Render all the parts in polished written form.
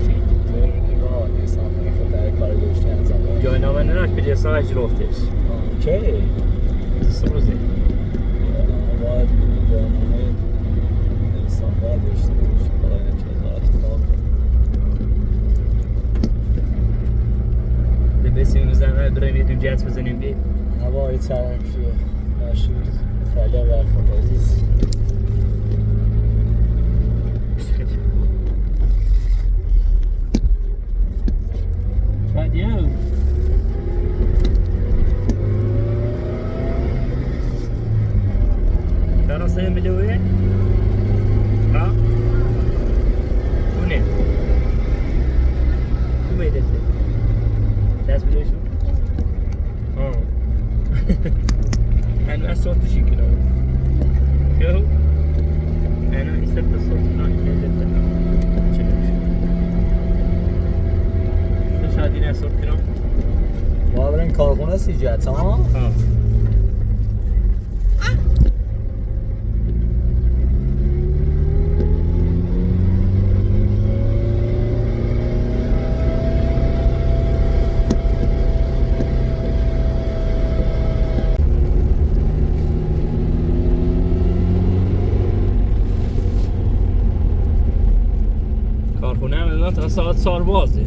صوتی نگاه نیستم خود در کار گوشتی انجام دارم جای نامه نراک به جسا اجرافتش اوکی سروزی باید برنامه انسان باید داشته باشه برای وزارت کار به بسیم روزنه برای میدون جهت بزنیم بید هوای ترکی نشید خیلی برخورد عزیز Radio. Cara saya menjauh ha? Mana? Tu mai dete. Das bile şu. Ha. أنا صوت شيء كده. شو؟ أنا استفدت الصوت هناك جدا. شو شادين صوت كده؟ ما بریم کارخونه سیجت ها؟ ها. کارخونه هم الان تا ساعت ساربازه.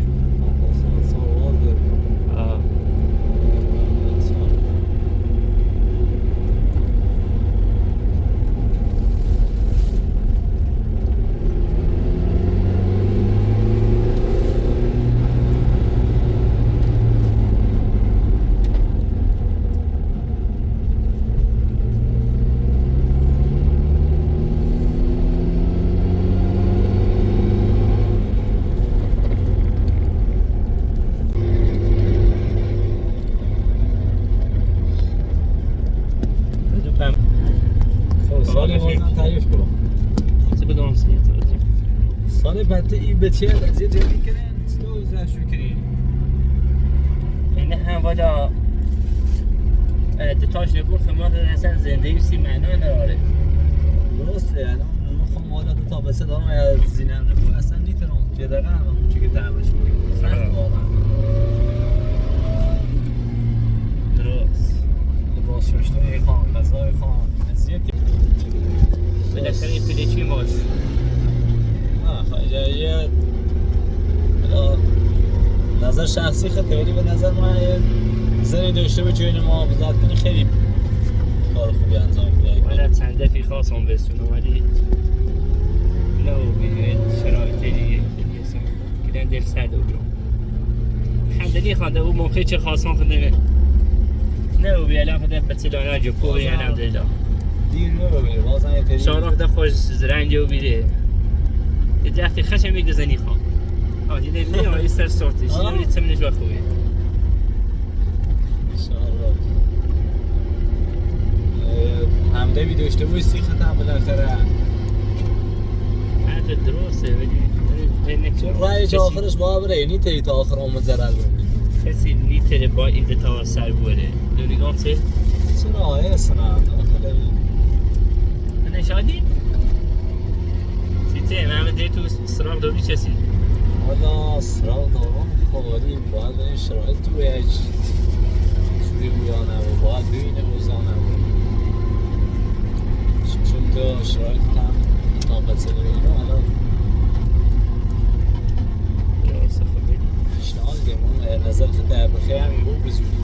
سال بعد ای به چه از یه دیگه کنن تو زر شکری این هم وجا دتاش نبود خمار اصلا زندگی سی معنا نداره درسته یعنی اون خمار تا مثلا دارم از زینه نبود اصلا نیترون که دقیقا همون چی که تعمش میگه سخت واقعا درست لباس ششتای خان غذای خان نسیت بالاخره این پلیچی ماش یه نظر شخصی خیلی به نظر من زنی داشته به جوین محافظت کنی خیلی کار خوبی انجام میده ولی چند دفعی خواستم بستونم ولی نو بیدوید شرایط دیگه کدن دل سرده بگرم همدلی خانده او موقعی چه خواستم خونده نو بی الان خونده بطلانه جو کوبی الحمدلله دیر نو ببینی بازم یه پری شارخ ده خوش زرنگ جو بیده یه درختی خشم میگه زنی خواه دیده بیده اما ایستر سورتش اینو تمنش با خوبه انشاءالله همده بی داشته بوی سیخت هم بالاخره حرف درسته ولی چون رایش آخرش با بره نیتری تا آخر آمد ضرر بمونی کسی نیتره با این تا سر بوره دونیگام چه؟ چرا آیه سنه داخل من شادی؟ سیته محمد دی تو سراغ دوری چسی؟ والا سراغ دارم خواری باید به این شرایط تو یک شوری بویانه و باید ببینه بوزانه و چون تو شرایط هم طاقت سنه بگیرم الان درسته خوبی پیشنهاد دیمون نظر خود در بخیر همین بود بزودی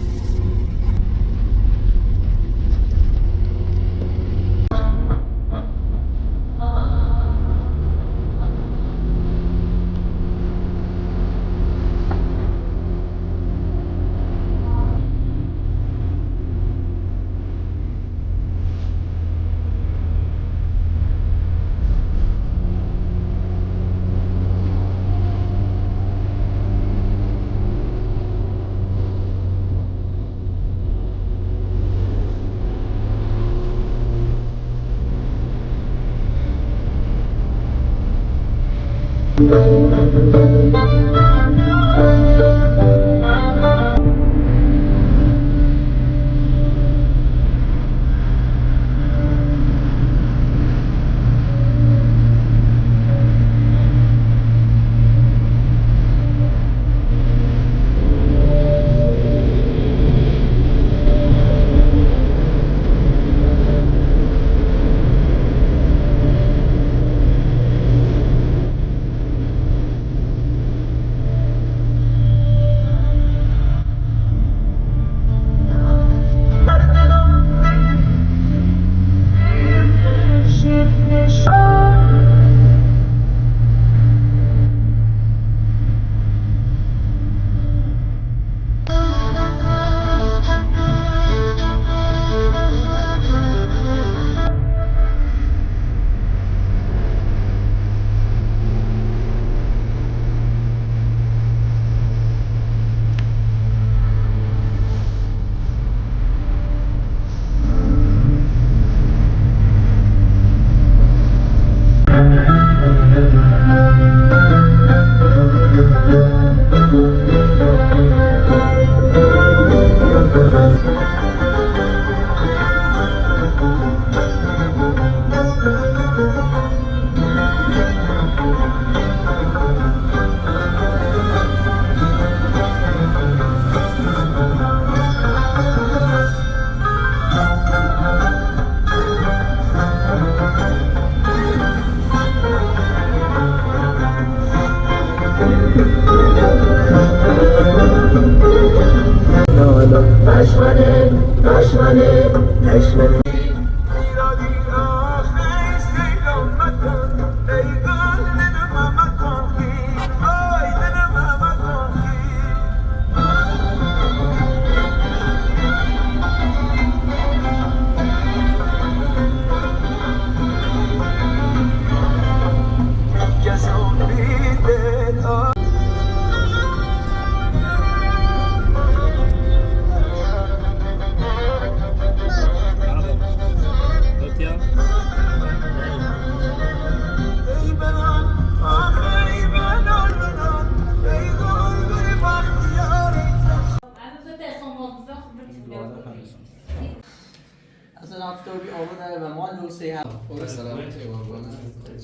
اصلا آفتابی آمده و ما لوسی هم سلامتی قربان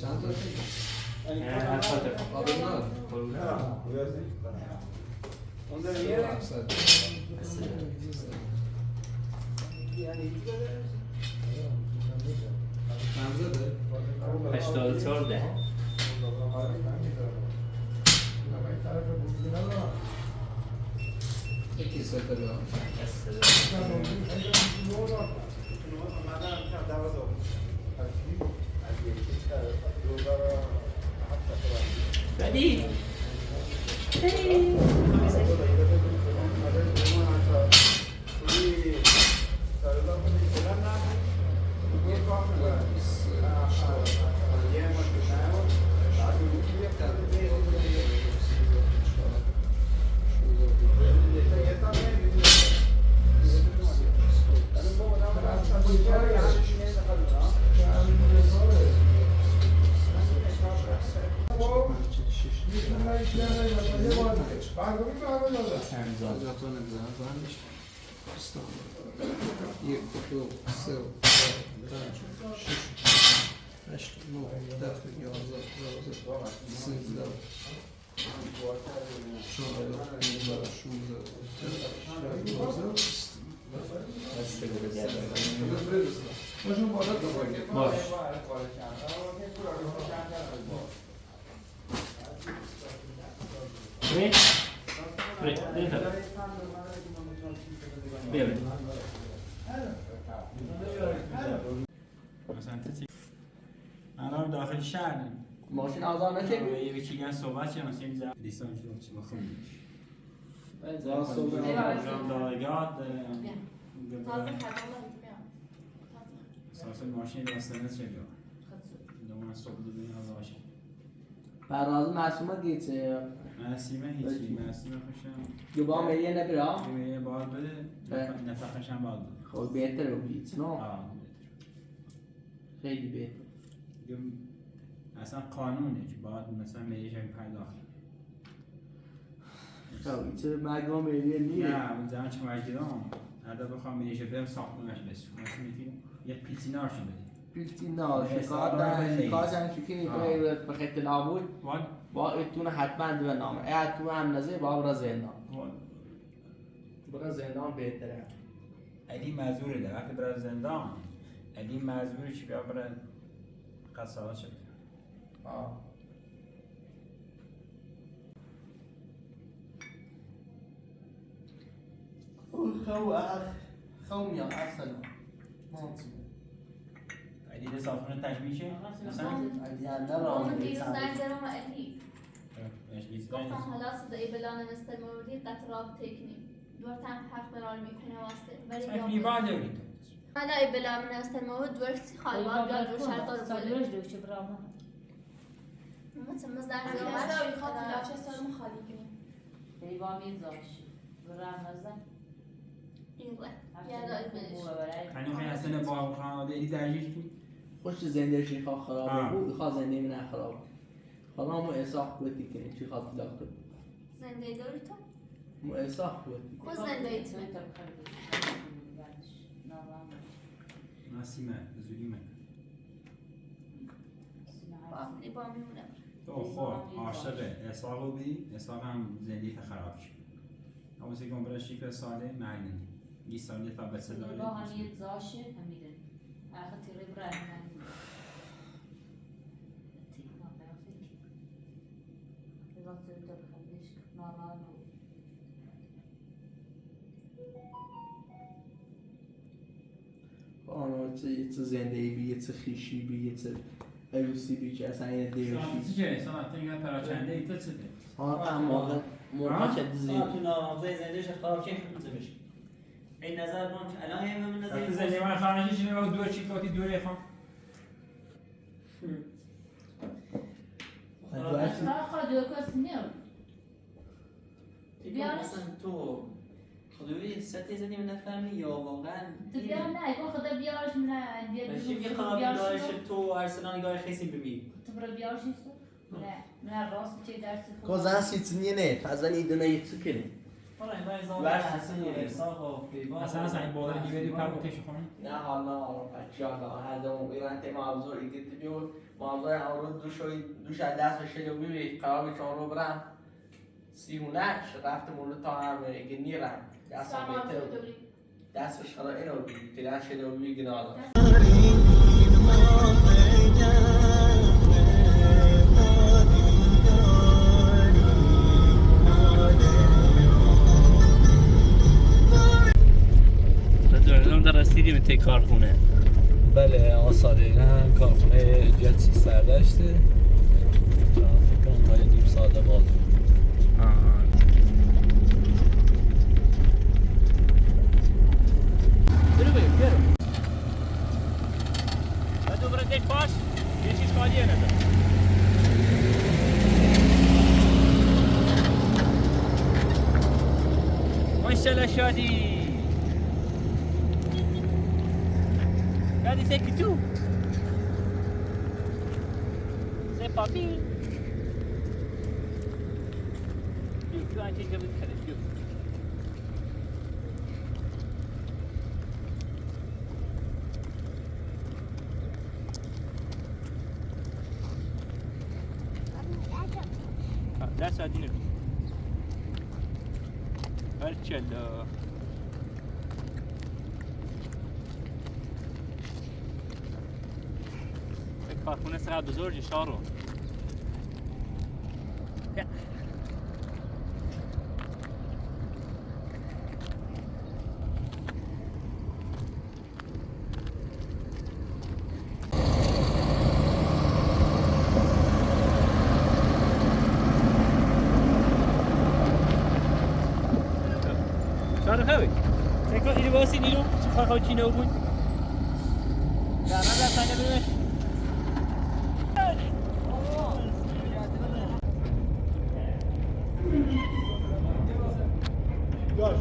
چند تا هشتاد چهارده یکی سه تا بیام Ready? یک دو سه پنج شش هشت نه ده یازده دوازده سیزده چهارده پانزده شانزده دوازده باشون بالا باش بیا الان داخل شهریم ماشین آزار نکردی؟ یکی گن صحبت چه مثلا اینجا لیسان شد چی بخوام جاندارگاه اساس ماشین داستانه چه بیا دومان صبح دیدیم از آشم پرواز معصومه دیگه مرسیمه هیچی مرسیمه خوشم یه با میلیه نبرا؟ یه بار بده نفقش هم باید بده خب بهتره و هیچ نه؟ خیلی بهتر اصلا قانونه که باید مثلا میلیش هم پرداخت خب چه مگه میلیه نیه؟ نه اون زمان چه مجدیدم هر بخوام میلیش برم ساختمونش بسیم مثلا میتونیم یه پیتینار شو بدیم پیلتینا شکایت شکی بخیت نابود با اتون حتما دو نامه اگه تو هم نزه با برا زندان برا زندان بهتره علی مزوره ده وقتی برای زندان علی مزوره چی بیا برای قصاوت شد خو میام اصلا علی ده ساختمون تشبیه چه؟ مثلا علی اندر را هم دیروز در جرم علی ايش گفتم حالا صدای بلان استمراری قطرات تکنی دورتم حق برال میکنه واسه ولی في بعض يوريك حالا ای بلان استمراری دورتی خواهی باید بیاد رو شرط رو بله مثل مزدر زیامت چه سالمو خالی کنیم پیوامی زاش برامزه ایوه یادا ایبنش خانم خیلی اصلا با خانواده علی درجیش کی خوش زنده شیخا خراب بود خواه زنده من خراب حالا مو احساق بودی کنی چی خواد دکتر زنده داری تو؟ مو احساق بودی کو زنده ای تو؟ نسیمه زودی من ای با میمونم تو خب عاشق اسحاق بودی اسحاق هم زندگی خراب شد اما سیکون برای شیف ساله معنی 20 ساله تا به سه داره راه همیت زاشه همیده آخه تیره برای من کنه چه زندگی بی چه خیشی بی چه عروسی بی که اصلا این دیوشی چه ساعت اینقدر پراکنده ایت چه هم موقع چه دیزی تو نامزه زندگیش خراب چه خیلی بشه این نظر بان که الان هم من نظر زندگی من خانه چی نمیشه دو چی کاتی دو رفام خود دو کس نیام مثلا تو خدایی سطح زنی من نفهمی یا واقعا تو بیار نه اگه خدا بیارش من ماشی بی خرابی دارش تو ارسلان نگاه خیسی ببین تو برو بیارش نیست نه من راست چه درسی که زن سیتنیه نه فازن ایدونه یکسی کنه اصلا این بالا دیگه پر بوتش خون نه حالا بچه‌ها هر اون ایران تیم ابزار ایدیت بیو موضوع اون دوش از دست شده ببین قرار چون رو برم سیونش رفت مولو تا هم اگه نیرم دستش خدا اینو بگی تیران شده و بگی نالا در رسیدیم تی کارخونه بله آسادگان کارخونه جت سردشته فکر کنم تا نیم ساعت باز برو بعد برو دیش باش یه چیز خالیه نده ماشاءالله شادی Regardez, c'est que tout. C'est pas pire. Tu as été comme ça, tu. That's a dinner. Marcello. کارخونه سر بزرگی شارو شارو خوی سکو اینو باسی نیرو چه خواهی چی نو بود در نظر سنگه ببینش Biasz,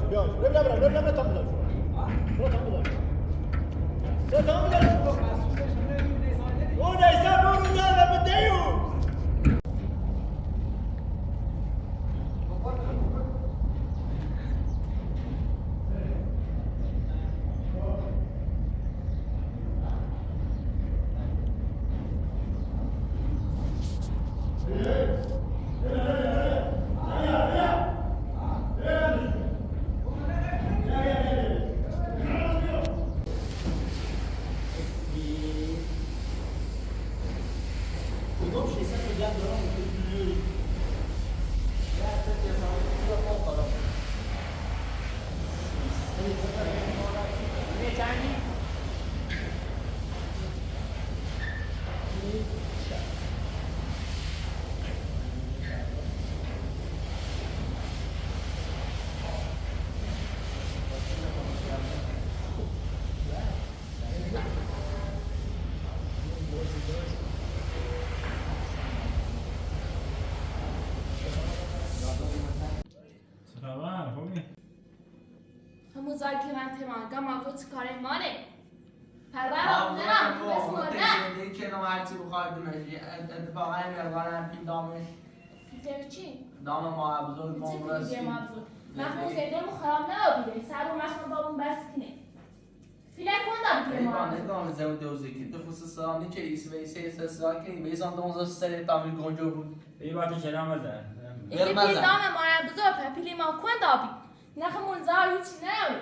dobra, tam dać. Bo tam dać. Co tam dać? Udaj się, Borunia, Mateju! همون زایی که من تمانگا ماگو چه کاره مانه پرورم نرم تو بس مردم زندگی که نو هرچی بخواهد دونشی اتفاقا این مقدارم پی دامش پیتر چی؟ دام ما ابزار چی ما برسی پیتر ما ابزار؟ من زنده مو خراب نبیده سر و مسمون بابون بس کنه فیلک کن دام ما ابزار نگاه زمین دوزی که تو خصوص سلامی که ایس و ایسه سلا کنی بیزان دوزا سری تامی گنجو بود یه بار کلام بزن اینکه پی دام ما ابزار پیلی ما کن دابی نخمون زار هیچی نمی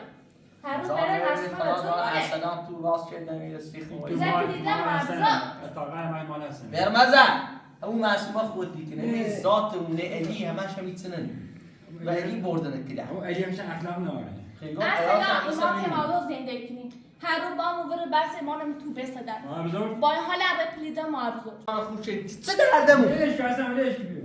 هر روز بره رسمه تو کنه سلام تو راست چه نمیرسی خوی برمزن اون معصومه خود دیکنه نه ذات اون نه الی همش هم ایتنن و الی بردن کلا او الی میشه اخلاق نمونه اصلا اینا تمالو زندگی کنیم هر رو با مور بس مانم تو بسدن بزرگ با این حال رپلیده مارزو خوب شد چه دردمون ليش قاسم ليش كبير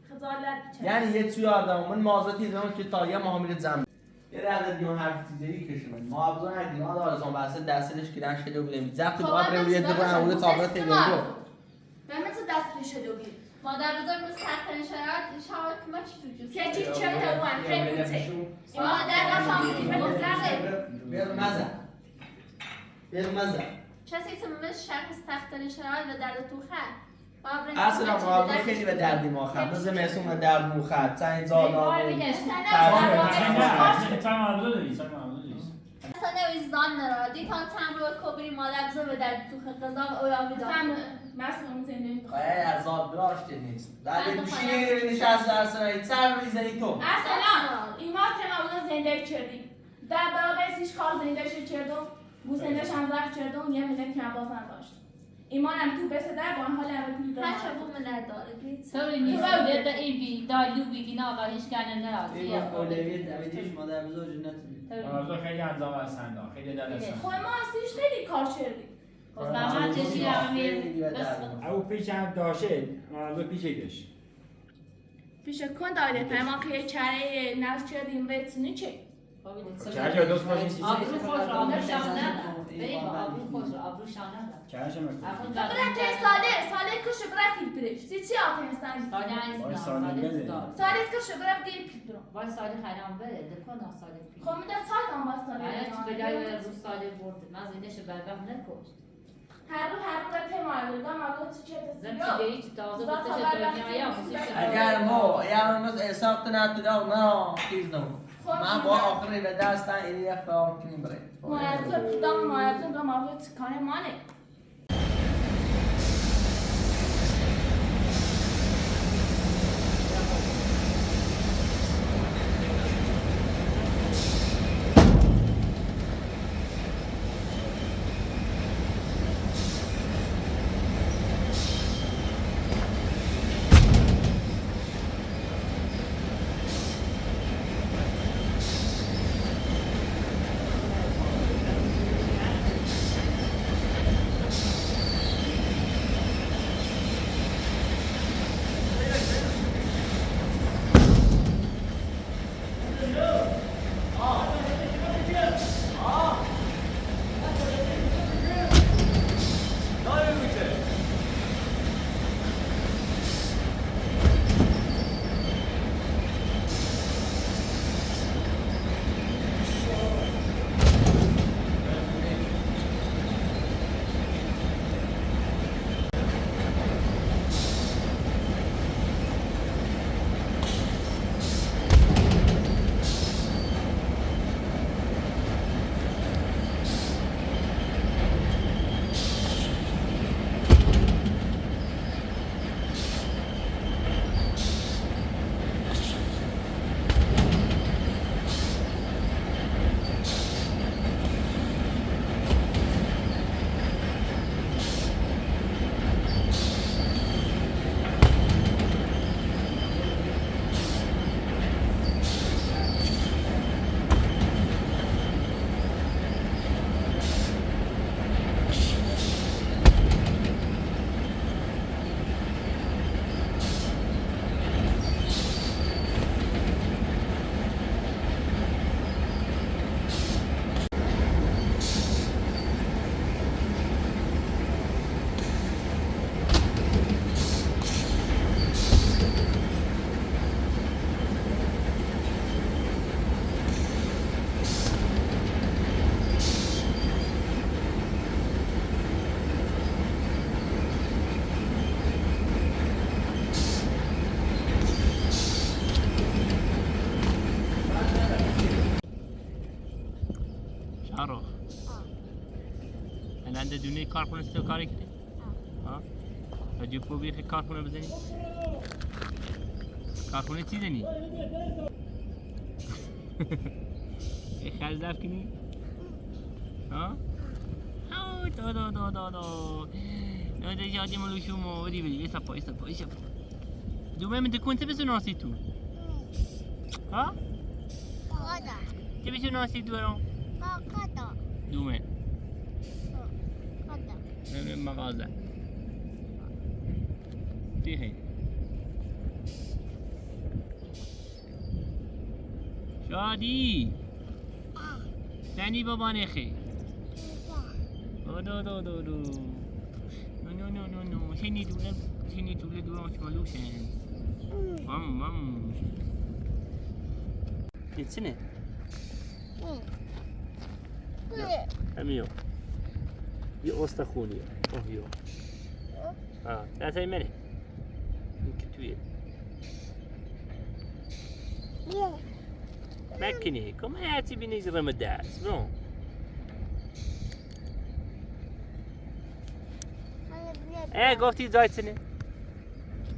خجالت بچه یعنی یه توی آدم من مازاتی دارم که تا یه محامل زن یه رده دیون هر چیزی کشمن ما ابزار ندیدیم داره زن واسه دستش گیرن شده بودیم زخت با روی دو اول کاملا تیگو به مثل دست شده بگیر مادر بزرگ مثل سخت‌ترین شرایط شاید کمک تو که چی چه دوان خیلی مادر نفهمیدیم گفتره بیار مزه بیار مزه کسی که مثل شرح سخت‌ترین شرایط و درد تو خرد اصلا معامله خیلی به دردی ما خرد مثل میسون و درد مو خرد سعی زادا مثلا ویزدان نرا دیکان تمرو کبری مادر بزرگ به درد تو خرد قضا و اویا مثلا مسئول زنده باید از آب براشت نیست بعد گوشی نشست در سرایی سر میزنی تو اصلا ایما که نبودن زنده کردیم در برابر سیش کار زنده شد کردم بو زنده شنزر کردم یه مدت که بازن داشت ایمانم تو بسه در با حال رپلیده هرچه بوم نداره گیت سوری نیست ده این بی دایلو بگی نه آقا هیچ کنه نه این اولویت دویدیش مادر بزرگ نتونید بزرگ خیلی انجام هستند خیلی دلستند خب ما سیش خیلی کار کردیم زمان چشی امیر او پیش هم داشته مالو پیشش پیش کن داده پیمان که یه چره نفس کردیم رتنی چه چرا دوست باشین چیزی آبرو خوش آبرو شانه بریم آبرو خوش آبرو شانه چرا شما برای که ساله کش برای پیل پرش سی چی آتن سنگ ساله کش برای دیل پیل برو وای سالی خیلی بره دکان سالی پیل خب میده سال هم با ساله تو بدای روز سالی برد من زیدش برگم نکشت هر رو رفت ماردم اگه چه زن دیگه هیچ تازه بودش دنیا اگر ما یعنی مثل احساق نتیده نه چیز نمون من با آخری به دستن این یه فرام کنیم برای ماردم پیدام ماردم رو ماردم تکانه مانه شارخ الان ده دونه کارخونه است کاری کردی؟ ها؟ رادیو پوبی خیلی کارخونه بزنی؟ کارخونه چی زنی؟ خرج دفت کنی؟ ها؟ آو دو نه ده جادی ملو شما ودی بدی ایسا پا دومه من تكون تبي ناسي تو ها؟ قاعدة تبي ناسي تو قاعدة دومه من مغازه فيه شادی زنی بابا نخی دو نو سنی دوله دو مالوشن مام يتسنى أميو يقصد أخوني أهيو لا تاي مني يمكن تويل مكني كم حياتي بنجرة مداس نو ايه قفتي زايد سنة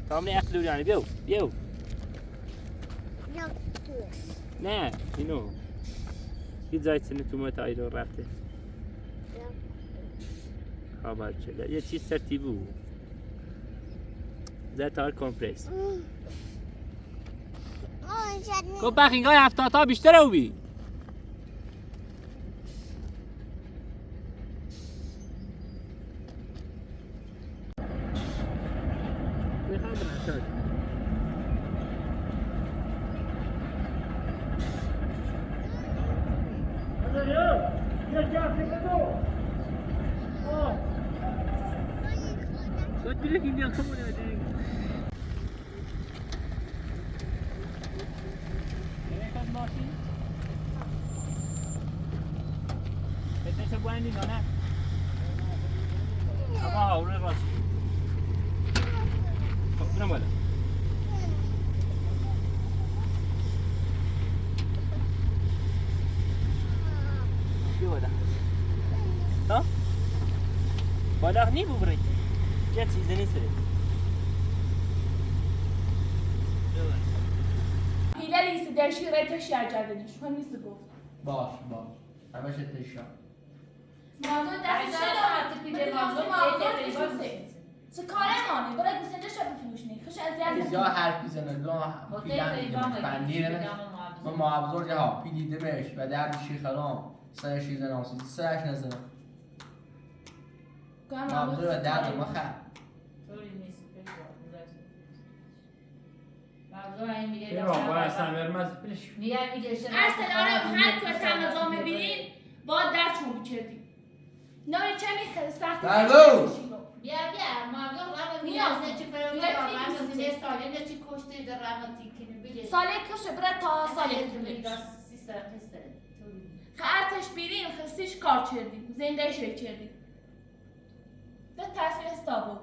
طعمني أكلوا يعني بيو نه اینو یه زاید سنه تو متایی رو رفته خبر چله یه چیز سرتی بود زتار کمپرس گو بخینگاه 70 تا بیشتر او بی قلت لك اني اخون هذيك هيك ماشي بدك تبغاني انا ابا اوري راسي ربنا ولا شو هذا ها ولا ني ببري چه چیزی نیست پیله لیست درشی رای تشیع جردنش هم نیست گفت باش همش تشا موضوع دست شد پیله موضوع چه کاره مانی برای گوسنده شد بفروشنی خوش از یا حرف بزنه دو پیلن بندیره و معبزور جها پیلیده بهش و درد شیخرام سرش زنان سرش نزنم معبزور و درد ما خب ارسلانه هر که تمزا میبینین باید در چون بچردیم نوی چه میخواه سخت بیا مردم رمه میازه چی فرونه رمه زنده ساله چی کشته در رمه تیکنی بگه ساله کشه بره تا ساله کنید ارتش بیریم خستیش کار چردیم زنده شد چردیم به تصویر استابو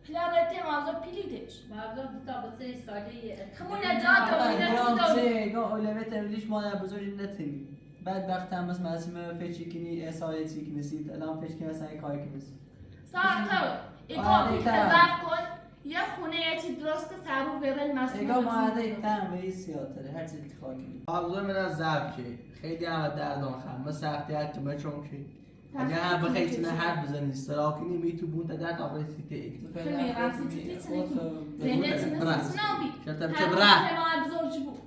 لابد موضوع پیلیدش مردم تا بسه ساله خمون نجات گاه اولویت اولیش مادر بزرگی نتینی بعد وقت هم از مسئله فچی کنی احسایی چی کنی سید الان فچ کنی مثلا کاری کنی ساعتو ایگاه بیتزف کن یه خونه یه چی درست که سرو برل مسئله ایگاه ماده تن به این سیاتره هر چی اتفاق کنی معبزور من از ضرب که خیلی هم دردان خم من سختی هر تو چون که اگر هم بخیی چنه حرف بزنی سراکنی می تو بون تا در قابل سیتی خیلی رفتی تیتی زنده تینه سنابی شتم چه بره همه بزرگ بود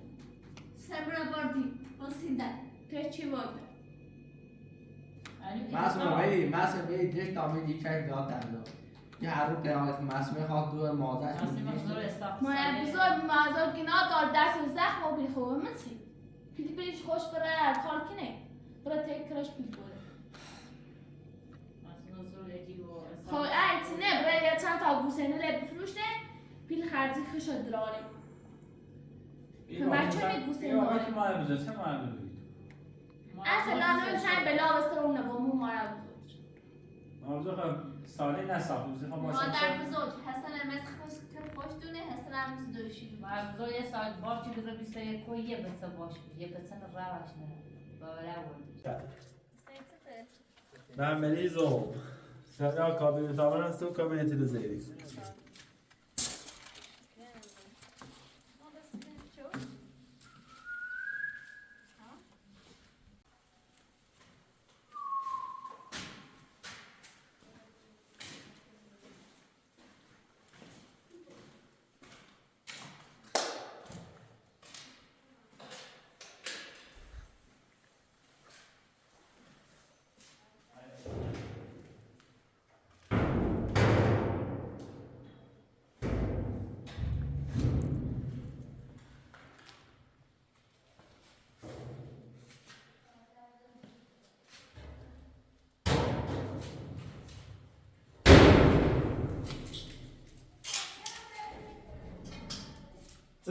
سبرا باردی بسیده پیچی باید مثلا بایی دیش تامیدی چک داد دردان یه هر رو قیامت مسئله خواه دو مازش ماید بزرگ مازور گناه دار دست و زخم و بیل خوبه من چی؟ پیلی بیش خوش بره کار کنه برای تکرش پیل بوده خب ایت نه برای یه چند تا گوسنه لب بفروشنه پیل خرزی خش دراره بچه می گوسنه اصلا نوی چند بلا بسته رو نبامو ماید بزرگ سالی نساخت مادر بزرگ حسن امز خوش دونه حسن امز دوشی مردم یه سال باش چی بزر بیسته یه کوی یه بسه باش یه بسه روش نه باوره بود من ملیزو سریا کابینت آورن است و کابینت دزیری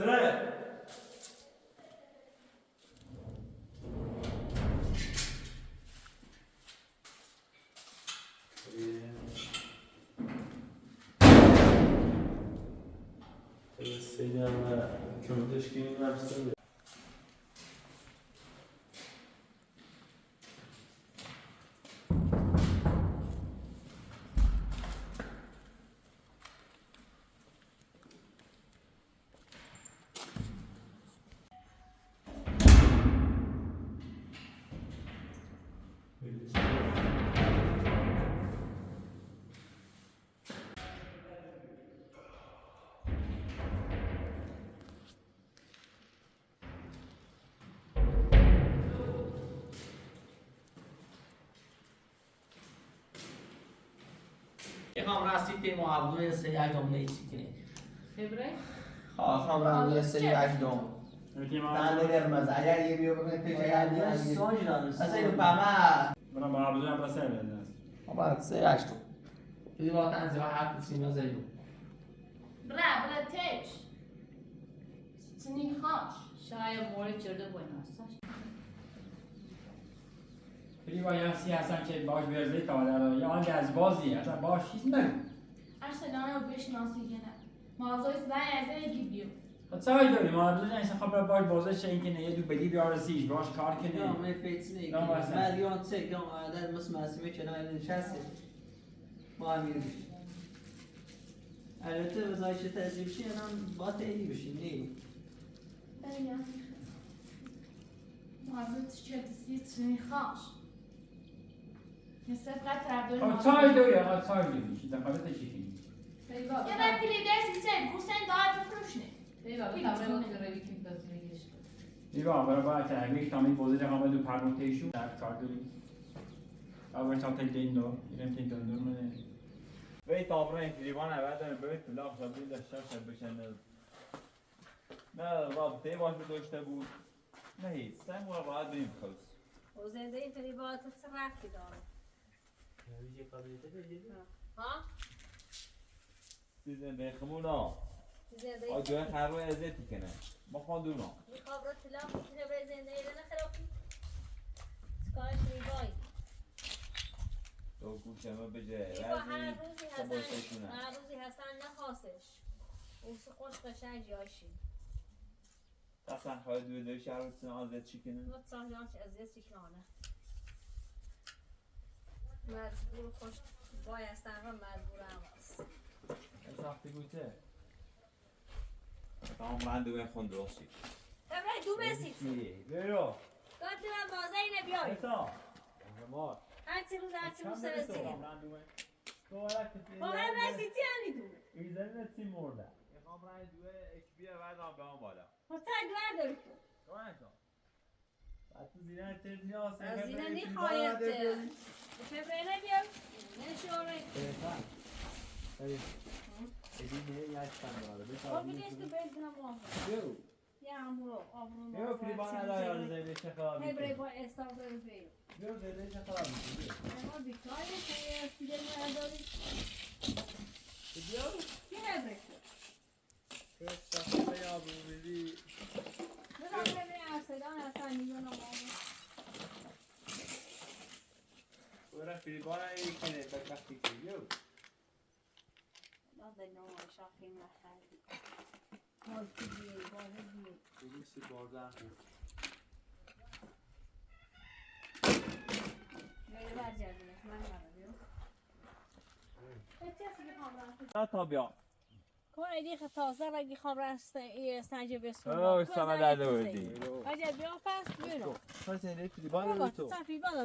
سره سیدی هم کمتش که این نفسه میخوام راستی پیمو عبدو سری اجدام نیستی کنی خبره؟ خواهم راستی سری اجدام دنده قرمز اگر یه بیو بکنه پیش اگر اصلا اینو پمه برام با عبدو هم رسه بده بعد سری اجدام دیدی با تنزیل حق سینا زیدو برا تش سنی خاش شاید مورد چرده باید هستش خیلی بایستی هستن که باش برزه تا در یا آنجا از بازی اصلا باش هیچ نگو ارسلانه و بشناسی گنه موضوع زن از ایگی بیو چای داری ما عبدو جان اصلا خب باش بازه چه اینکه نه یه دو بدی بیارسیش باش کار کنه Ja, men fetsin är Ja, vad inte. sen? Men jag inte säker om det måste man se mycket när det känns. Bara mer. البته بزایش تجربه شی الان با تعیین بشین نه بریم موضوع چه سنی خاش مثل فقط تردد خب چای داری آقا چای داری چی دخالت چی کنی یه بعد کلیده سیسه گوسن دار بفروشنه بیبا بخبره وقتی روی کیم بزرگیش ایوا برای باید که اگه کامی بازی رقم دو پرموتیشون در کار داریم اول تا تل دین دو ایرم تین دور منه وی تابرای کلیوان اول دارم باید طلاق شبیه داشته شد بشنه نه رابطه باش داشته بود نه هیچ سم و باید بریم خلص و زنده این تریبات تصرفی داره ها؟ زنده خمونا آجای خربای ازیتی کنه ما خواندونا میخواب را طلاق میکنه برای زنده ایره نخرابی سکارش ریبایی تو گوشه ما بجه ریبا هر روزی هستن نخواستش او خوش قشنگ جاشی اصلا خواهد دوی شهر رو سن آزد چی کنه؟ مطمئن جان چه ازیت چی کنه مجبور خوش بایستن را مجبور هم هست ساختی گوته تمام من دوی خون درستی برای دو مسید بیرو گاتی من بازه اینه بیای ایسا ما هرچی روز سرسیم با هم رسیتی هنی دو ایزنی نسی مرده میخوام رای دوی اکبیه بعدم به هم بالا خب تا دوار داری تو دوار نکن بعد تو زینه تر نیاز از زینه نیخواید فبرینه بیار نشوره خب بگیش که بگیرم آفر یه همورو آفرون بیو فریبان الان یاد زیده چه خراب میکنی هی با استافر بیو بیو زیده چه خراب میکنی نما بیکاری که سیگل نداری بیو کی هبره که استافر یا بومیدی بخوام ببینی ارسلان اصلا میگن آمامو برای فریبان ای کنه بدبختی که بیو داده نوع شاخی نخردی مال که بیه باره بیه بگوشی بازه خود میره برگردونش من بیو چه چیزی بخوام رفت نه تا بیا کنه دیگه تازه وگی خواب رست سنج بسون اوه سمه داده بودی اجا بیا پس برو تو زنده فریبان رو تو صفی بالا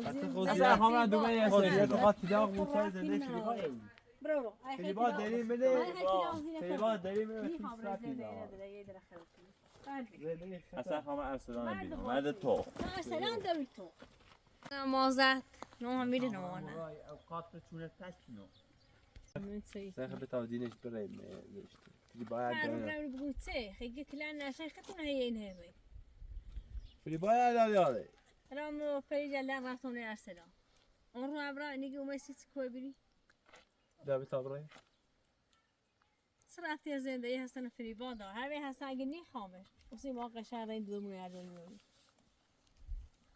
اصلا خواهم را دومه یه سری تو قد تیداغ بود تو زنده فریبان رو برو فریبان داریم بده فریبان داریم بده صفی اصلا خواهم ارسلان بیدم بعد تو ارسلان داری تو نمازت نوها میره نمانه اوقات چونه تشنو سخه به تاودینش بریم هر رو بگو چه خیلی کلان نشه خیلی هی این همی فریبان داری یاده رامو پری جلده رفتونه ارسلان اون رو ابرا نگی اومه سیسی کوی بری دابی تابرای صراحتی زندگی هستن فریبان دار هر وی هستن اگه نی خامش اسی ما قشنگ این دو میاد میون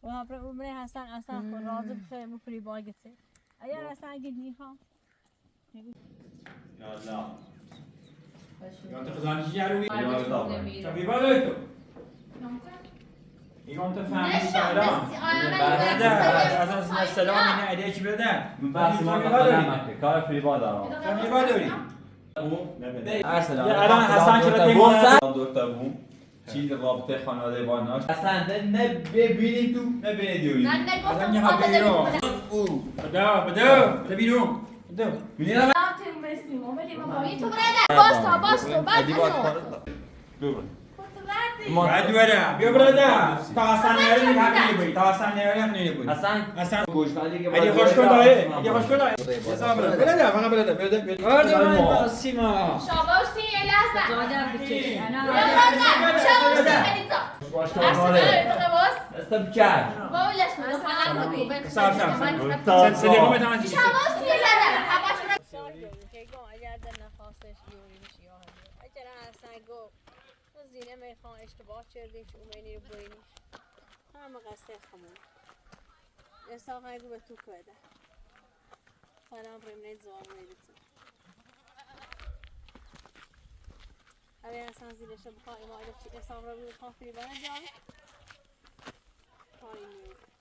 و ها پر عمره هستن اصلا خود راضی بخیر مو فریبان گته اگر هستن اگه نی خام یالا ایگان تو خزانه چی جروی؟ تو بیبا دوی تو ایگان تو فهمی سلام از سلام اینه ایده چی بدن؟ بس ما خدمت کار فریبان دارم تو بیبا دوی الان حسن که بده دکتر بوم چیز رابطه خانواده با ناش اصلا نه ببینید تو نه ببینید من نگفتم بده بیرون میرم تیم برسیم ولی ما با تو برادر باس تو بعد بعد دوره بیا برادر تا اصلا نیاری حق نمیبری تا اصلا نیاری حق نمیبری اصلا گوش علی خوش کن داره علی خوش کن داره برادر فقط برادر سیما شاباسی لحظه جادر بچش انا شاباسی استم کرد باولش من سال سلیقه بدم چی شاباسی لحظه همش که گو اگر در نخواستش یوری میشی اگر اصلا گو زینه میخوان اشتباه کردی که اومینی رو برینی همه قصه خمون اصلا اگه به تو کده خانم برمید زوار میریزم اوه اصلا زیرش بخواه ایما ایده چی اصلا رو بخواه فریبانه جاوی کاری میود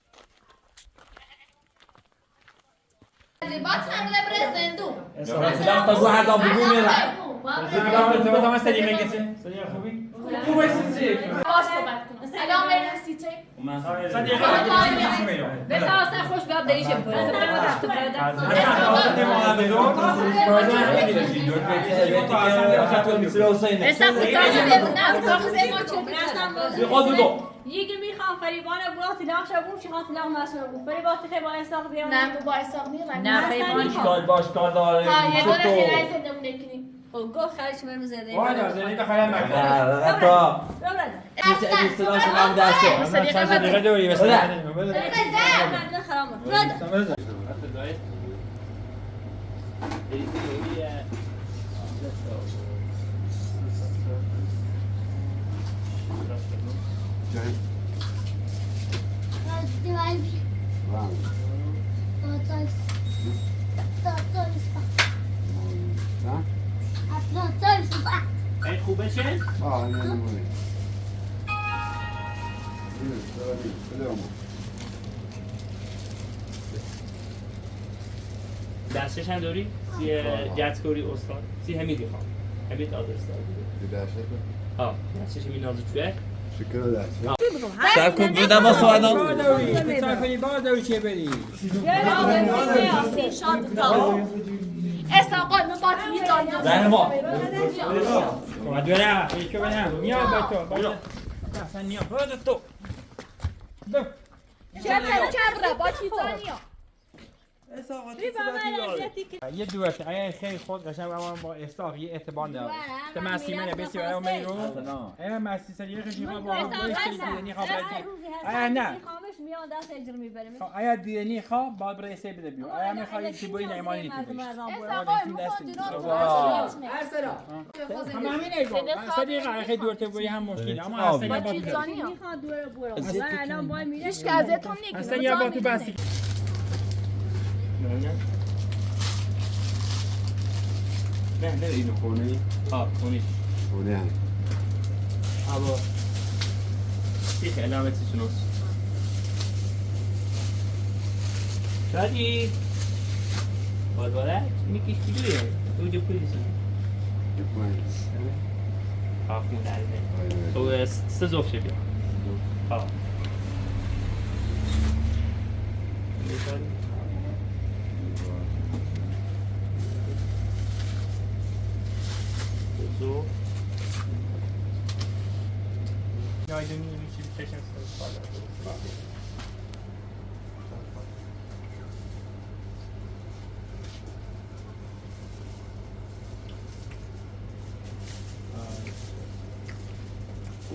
لیبات هم لبرزندو سلام تا گو هزا بگو میرم تو هم سلیقه کسی سلیقه خوبی؟ خوبه سیچه باش صحبت کنم سلام بریم سیچه سلیقه خوبی میرم به اصلا خوش بیاد دلیشه بکنه اصلا برای تو برادر یکی میخوام فریبانه برات لاغ شبون چی خاطر لاغ مسئول بود فریبات خیلی با استاق بیام نه با استاق میرم نه فریبان باش کار داره ها یه دوره خیلی زنده مونه کنیم گو خرج من زده والا زنده خیلی مکن نه تا استلام شما دسته سلیقه دوری مثلا این خوبه چه؟ دستش هم داری؟ سی جتکوری استاد سی همیدی خواه همید آدرس داری ها دستش همین نازو چوه سب کن بودم با سوالم سب کنی با دوری چه بری استاقای من با تیمی دانیم زن ما کمد بره یکی بره میاد با تو اصلا نیاد باید تو چه با چیزانیم یه دوست اگه خیلی خود قشنگ با استاق یه اعتبار داره تو مسی منه بسی برای میرو اگه مسی سریع خیلی خواه با هم باید خیلی دیدنی خواه باید اگه نه خامش میان دست اجر میبرم اگه دیدنی خواه باید برای سه بده بیو اگه میخوایی چی بایی نیمانی نیتی بایی همه همین ایگو صدیقه اگه خیلی دورته بایی هم مشکل اما اصلا یه با تو میخواد دوره برو الان باید میره هیچ که ازتون نگیم اصلا یه با تو بستی نه اینو خونه خونه هم اما یک علامتی سنوس شادی بالباله میکیش کجوریه تو جو پولیسی خونه درده تو سه زفشه بیا So. Ja, ich bin nicht im Tschechien.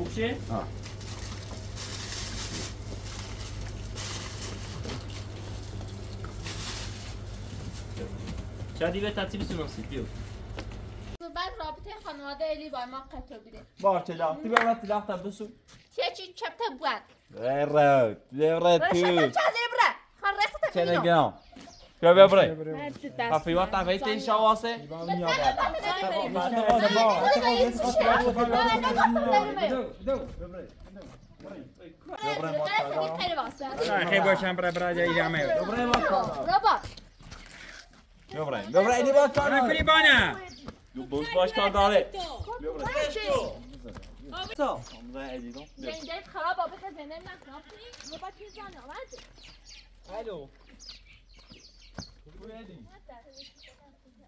Ukşe? Ha. Şadi ve tatlı bir sunum istiyor. موضوع بعد رابطه خانواده الی با ما قطع بیده باشه لا تی ببر تلاخ تبسو چی چپته بود برات رشته تو چازی بره خان رسته چه بینو نگم بیا بیا بره افی وقت وقت این شواسه خیلی باشم برای ایرامه بیا اینی باید کار فری بانه بوس باش کار داره زنده خراب آبه که زنده نکنم نوبت چیز آمد الو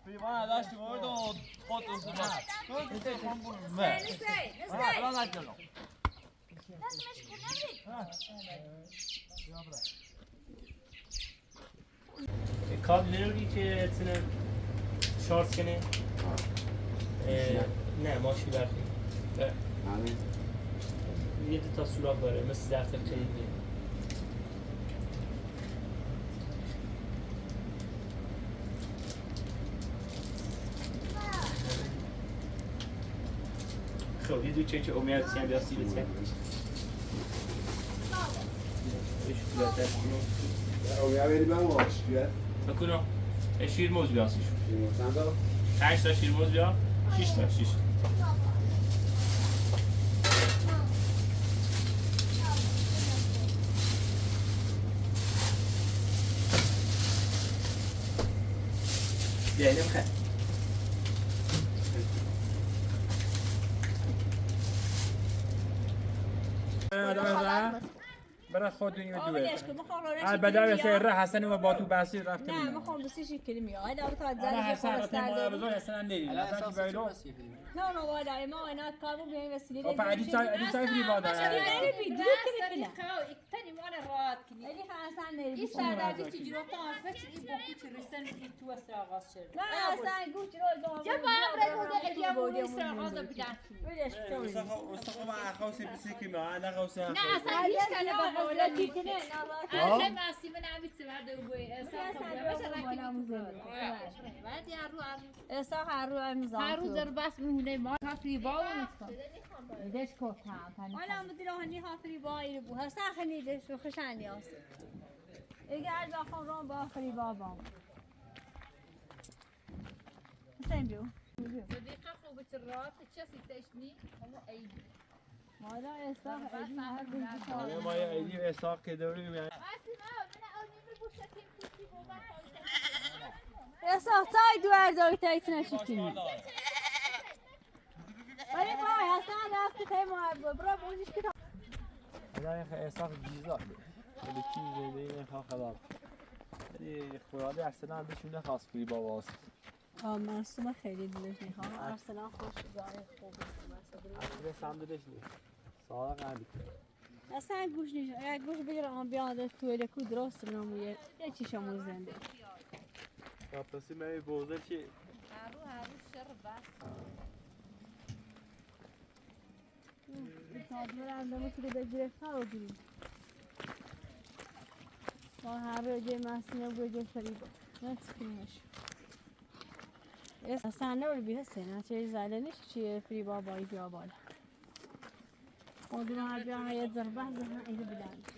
Prima dاشتی ورد و خود کابل نمیگی که تنه شارژ کنه نه ماشی برخی یه دو تا سوراخ داره مثل دفتر کلیدی خب یه دو چه که امید سیم بیا سیبه سیم امید بری من واش بیاد بکنو شیر موز بیا سیشو چند تا 8 تا شیر موز بیا 6 تا 6 بیا اینم خیلی برای خودتونی و دوه البته بسیار راه حسن و با تو بحثی رفته نه میخوام بسیش کلمی آید آره تا انا زنی حسن رفته ما بزرگ حسن اندی حسن چی باید نه نه باید ما اینا کارو بیایم وسیله او پا عدی سایفری باید نری بی دو کنی تاني ما انا رات كني الی حسن نری ايش هذا دي تجي وقت ما فكش يبغى كيش رسن تو استراغاز شر نه حسن گوش رو دو جا بابا بده اليوم استراغاز بلاد ولش وسخو ما خوسي بسيكي ما انا خوسي لا اصلا ليش كان بقول ولا تيجي انا ما اسي من عم تسمع دوي بعد يا رو اسا هرو امضا هرو درباس من هنا ما كافي باو ليش كوكا ولا مدروني هافري بایر بو هسا خنی دش خوشانی است اگر داخل رو با آخری بابام حسین بیو صديقة خوبة الرات تشاسي تشني ايدي مالا اسا ایدی هر بوجی انا ما ایدی اساق که دوری میاد اسا تای دوار داری تایت نشکنی ولی ما حسن رفتی تای ما برا بوجیش که انا اساق جیزا ولی چی زنده این خلاص ولی خورادی ارسنال بهشون خاص فری باباست مرسوم خیلی دلش میخوام ارسنال خوش داره خوبه اصلا سمدلش نیست سالا قندی اصلا گوش نیست اگر گوش بگیرم بیاد تو الکو درست نمویه یه چی شما زنده پسی می بوزه چی هارو شر بس تادور اندامه که بگیره فرو گیریم ما هر روی مسینه بگیر فریبا نه تکنیمش اصلا نوری بیه سنه چه زاله نیست چیه فریبا بایی بیا بالا خودنا هر بیا یه ضربه زنه ایده بلند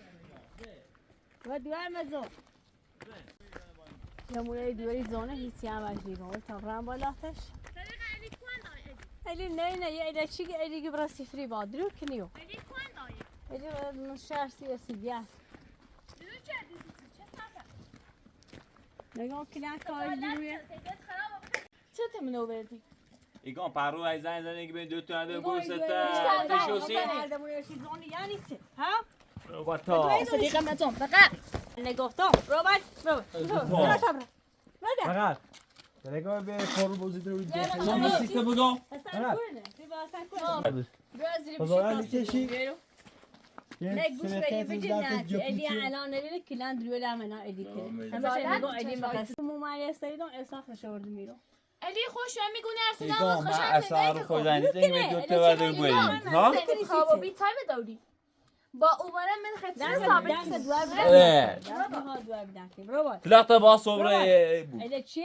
و دوار مزو یا مولی دوری زونه هیچی هم اجلیگم ولی تابران بالاتش ایلی نه یه ایده چی که ایلی که برای سفری با درو کنیو ایلی برای شهر سیاسی بیاد نگاه کنم کاری دیگه چه تمنو بردی ایگان پرو ای زن زنی که دو تا اند بوسته تشوسی یعنی چه ها روباتا صدیقه متون فقط نگاه تو روبات فقط نگاه به کارو بازی رو دیگه شما سیستم بودم فقط بازار میکشی نه گوش به بجنات ایدی الان نمیره کلان دروله امنا ایدی که همش نگاه ایدی مقصد مومای استریدون احساس شورد میرو علی خوش میگونه ارسنال ایگان خوش ما اثر خودانی دیگه دو تا ورد بودیم ها خوابو بی تایم دادی با اوباره من خیلی دست ثابت آره. تلاقت با صبره بود نه چه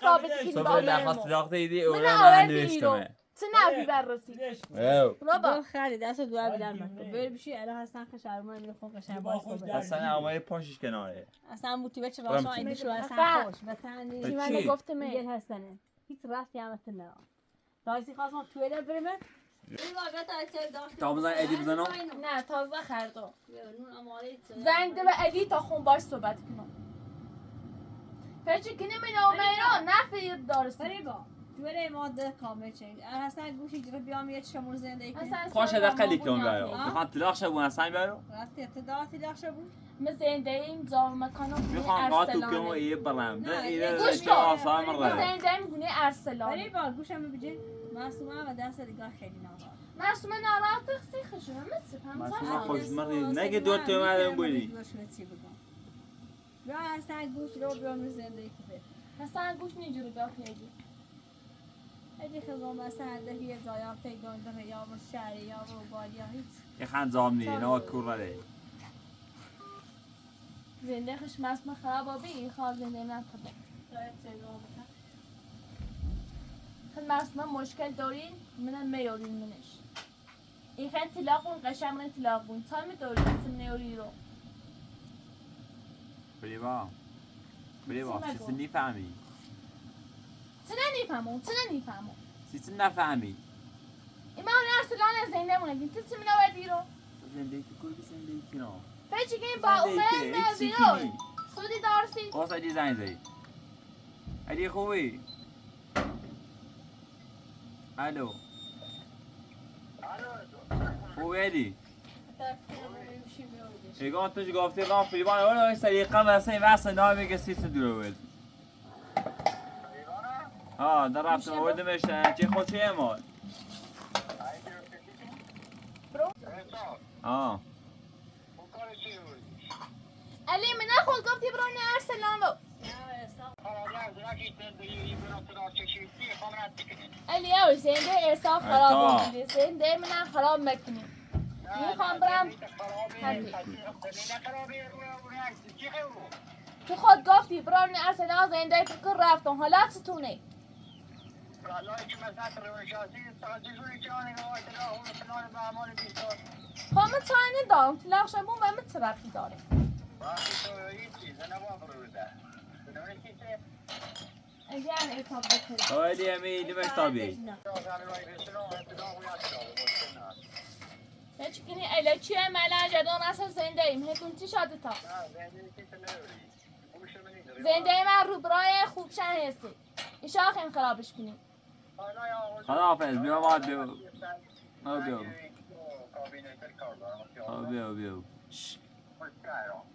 ثابتی که صبره درخواست تلاقت ایدی من اوره من آوردی نوشتمه چه نفی بررسی بابا خیلی دست دو بدن مکن بری بشی الان حسن خشرمان میره خون قشنگ باش خوبه اصلا اومای پاشش کناره اصلا بوتی بچه راشان ایدی شو اصلا خوش بتندی چی من گفتم دیگه هستنه هیچ رفتی همت نه رایسی خواستم توی در بریم تا بزن ادی بزنم نه تازه خردم زنگ ده به ادی تا خون باش صحبت کنم فکر کنی من اومیران نفیر دارست فریبا دوره ماده کامل چنگ اصلا گوشی جلو بیام یه چمور زندگی کنم خوش دقیقی کنم بیارو میخواد تلاق شبون اصلا بیارو رفتی اتدار تلاق شبون من زنده ایم جاو مکانم میخوام قاطو کنم ایه برم ده ایده گوش که آسان کن مرده زنده ایم گونه ارسلان فریبا گوشم ببینی معصومه و دست دیگه خیلی ناراحت معصومه ناراحت خسی خشونه متسفم معصومه خوش مرده نگه دو تو اومدم بودی یا اصلا گوش رو بیام زندگی کنه اصلا گوش نیجوری بیا پیگی اگه خزام مثلا ده یه زایا پیگان ده یا شهری یا روبال یا هیچ یه خنزام نی نه کوره زنده خش مسمه خراب آبی این خواب زنده من خدا خد مسمه مشکل دارین منم میارین منش این خیلی تلاقون قشم من تلاقون تا می دارین سم نیاری رو بریبا سیسی نیفهمی چه نمیفهمون سیسی نفهمی ایما اون ارسلان زنده مونه گین تو چی منو رو زندگی تو کل زندگی کنم فکر کنیم با اومه نزیرو سودی دارسی باز ادی زنگ زدی ادی خوبی الو خوبی ادی ایگان توش گفتی رام فیلمان اولا سریقا مثلا این وصل نامی که سیست دورو بود در رفتم بودمش چه خوشی امال علی من خود گفتی برونی ارسلان رو علی او زنده ارسال خراب بودی زنده من خراب مکنی میخوام برم تو خود گفتی برونی ارسلان زنده تو که رفتم حالا چطونه خب من چای ندارم تلاق شبون و من چه رفتی داره اگر ایتاب بکنی ادی امی نمش تابی فکر کنی اله چیه ملن جدون اصلا زنده ایم هتون چی شده تا زنده من رو برای خوب شن هستی ایشا خیلی خرابش کنیم خداحافظ بیا باید بیا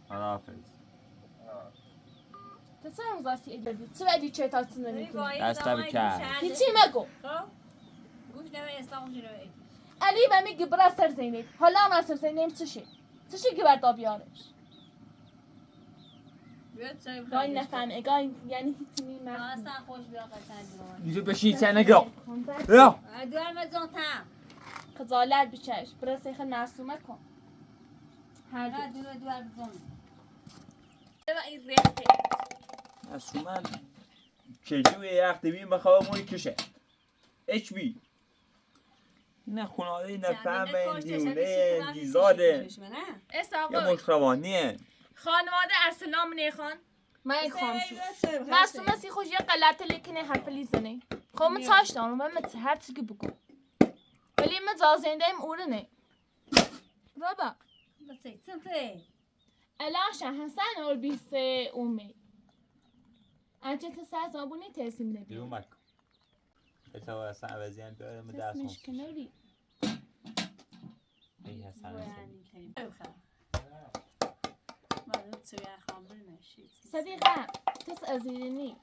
خداحافظ تو چه همزاستی ادردی؟ چه بدی چه تاسی نمیکنی؟ دسته بکر هیچی مگو گوش نمه اسلام جنوه علی و میگی برا سر زینید حالا هم اصر زینیم چشه که بردا بیارش گاهی نفهمه گاهی یعنی هیچی میمرد اصلا خوش بیا قشنگ اینجا بشید چه نگاه یا دوار مزانتم خزالت بچش برا سیخل معصومه کن هر دوار مزانتم این ریخته معصومه چجوی یخت بیم بخواه موی کشه اچ بی نه خوناده نفهمه این دیونه دیزاده یا مشروانیه خانواده ارسلان نیخوان من این خواهم شد معصومه سی خوش یه غلطه لیکنه حرف لیزنه خب من تاش دارم و من هر چی که بگو ولی من زازنده ایم اوره نه بابا الاشا حسن اور بیست اومی انچه تسا زابونی ترسیم نبید بیرون مکن بتاو اصلا عوضیان بیارم درس تسمش کناری ای حسن صدیقه تس ازیرینی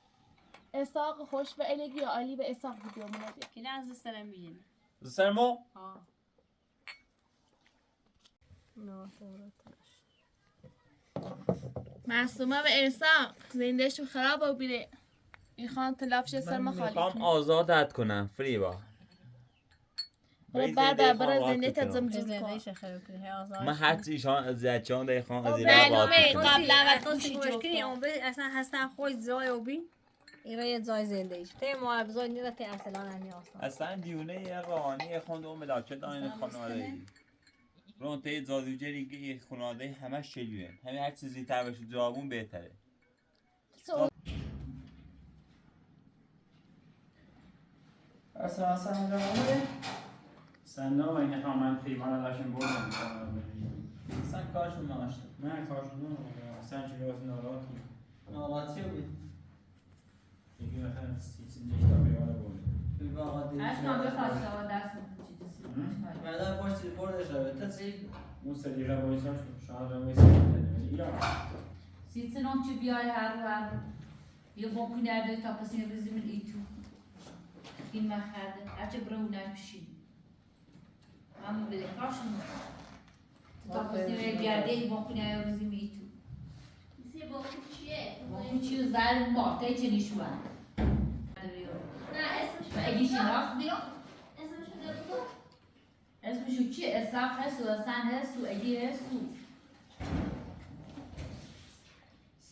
اساق خوش به الگی یا علی به اساق ویدیو مونده که نه از سرم بیین سرمو؟ معصومه به اساق زندهشون خراب و بیره میخوان تلافش سرما خالی میخوام آزادت کنم فریبا برای زنده تا زمزم زندهش خیلی کنه آزاد من هرچی ایشان اذیت چون ده خان از معلومه قبل اول خوشی کنی اون به اصلا هستن خوش زای و بی ایره زای زندهش ته ما بزای نیره ته اصلا همی آسان اصلا دیونه یه روانی خونده اون ملاکه داین خانواده رون ته زادوجری که یه خانواده همش چلیوه همین هر چیزی تر بشه جوابون بهتره اصلا اونجا آمده؟ سنده و این خواهم خیمانه داشتیم بردم اصلا کارشون ناشته من کارشون ناشته اصلا چی باز ناراتی ناراتی رو بید یکی مثلا سیچی دیشتا بیاره برده واقعا دیشتا اشکان بخواسته و دست مردم پشتی بردش رو بید تسی اون صدیقه بایسا شد شاید رو بایسا شد سیتسن هم چی بیای هر رو یه بانکی نرده تا پس این ریزی من ایتو این مخرده هرچه برای اون نمیشید همون بده کارشون تا پس این بیارده این بانکی نرده ریزی من ایتو سی بانکی چیه؟ بانکی چیه زر مارته چه نیشون نه اسمش اگه شناخت بیا اسمش بده بگو اسمشو چیه؟ اصاف هست و اصن هست و اگه هست و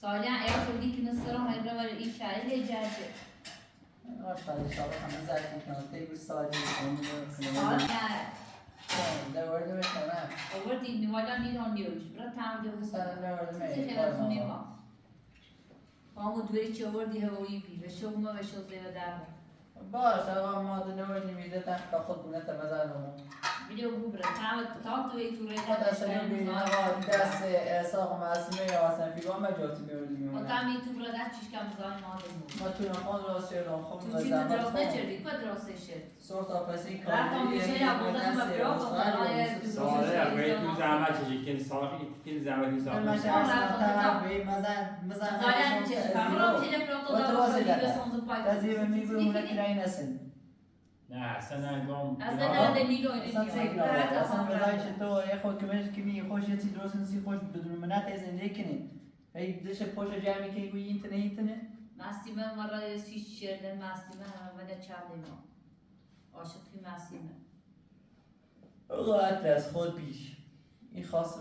سالیان ایا شدی که نصرام هیدره ولی این شهری جرده آشتاده شابه همه زرد کنم تیگو سالی سال نه لورده بکنم آوردی نوالا نیدان نیوش برای تمام جو سال لورده چیزی خیلی از نیما همون دوری چه آوردی هوایی بی و شو ما و شو زیده در باش آقا ما لورده میده تحت خود بونه تمزر نمون ویدیو بو برای تمام توی تو ری خود اصلا ببینیم آقا دست احساق معصومه یا حسن فیگان مجاتی میوردی میمونه تمام تو برای دست چیش کم بزای ما دمون ما تو نخوان راست شد خب تو چی دراز نچردی کد دراسته شد سورت آپسی رفتم میشه یا بودن ما برای بخورای ساله اگه تو زحمت چیزی که ساختی که زحمتی ساختی زالیان چیش کامرام چیه فراتو دارم شدی بسانزو پای تزیب میگوی مونه کرایی نسن نه اصلا انگام اصلا نه نیلو اصلا فکر اصلا بزایی که تو یه خود کمش کنی خوش یه چی درست نسی خوش بدون منت زندگی کنی هی دش پشت جمعی که گویی اینتنه مستیمه مرا سیش شردن مستیمه همه بده چند ما عاشقی مستیمه آقا از خود پیش این خاص